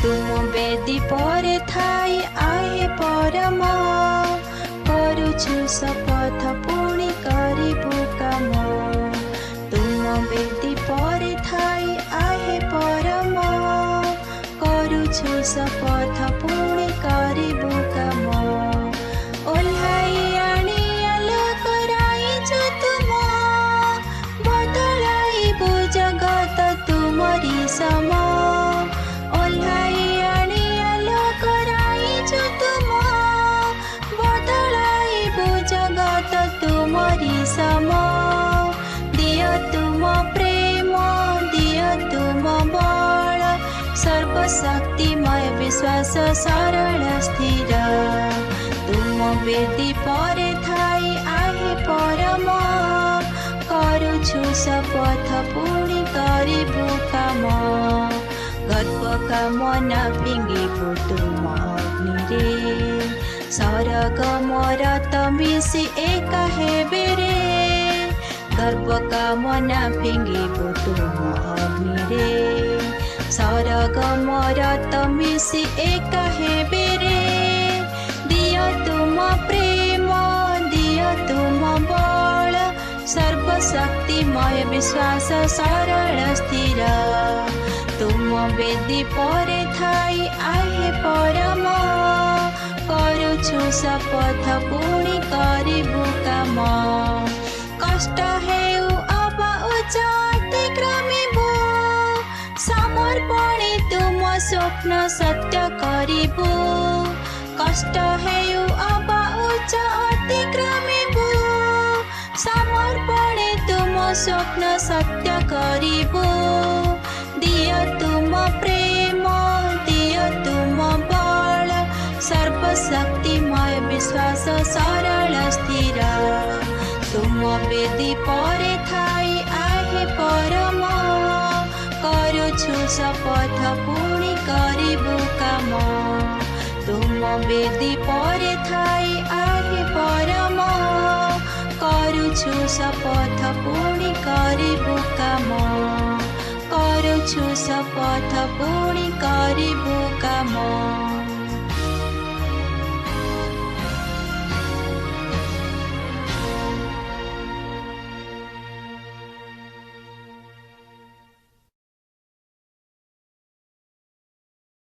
तुम बेदी पर थाई आहे परम करुछु शपथ पुणी करिबु काम। तुम बेदी पर थाई आहे परम करुछु शपथ पुणी करिबु काम। ओल्हाई आनी आलो कराइछु तुम बदलाइबु जगत तुमरी सम। ओल्हाई आनी आलो कराइछु तुम बदलाइबु जगत तुमरी सम। दिय तुम प्रेम दिय तुम बल सर्वशक्तिमय विश्वास सरल स्थिर। तुम बेदी पर थाई आहे परम करुछु शपथ पुणी करिबु काम। गर्व काम न फिंगिबु तुम अग्निरे सरग मरत मिसी एक हेबे रे। गर्व काम न फिंगिबु तुम अग्निरे सरग मरत मिसी एक हेबे रे। दिय तुम प्रेम दिय तुम बल सर्वशक्तिमय विश्वास सरल स्थिर। तुम बेदी पर थाई आहे परम करुछु शपथ पुणी करिबु काम। कष्ट हेउ अब उच्च अतिक्रमिबु समर्पणे तुम स्वप्न सत्य करिबु। कष्ट हेउ अब उच्च अतिक्रमिबु समर्पणे तुम स्वप्न सत्य करिबु। दिय तुम प्रेम दिय तुम बल सर्वशक्तिमय विश्वास सरल स्थिर। तुम बेदी पर थाई आहे परम करुछु शपथ पुणी करिबु काम। तुम बेदी पर थाई आहे परम करुछु शपथ पुणी करिबु काम। करुछु शपथ पुणी करिबु काम।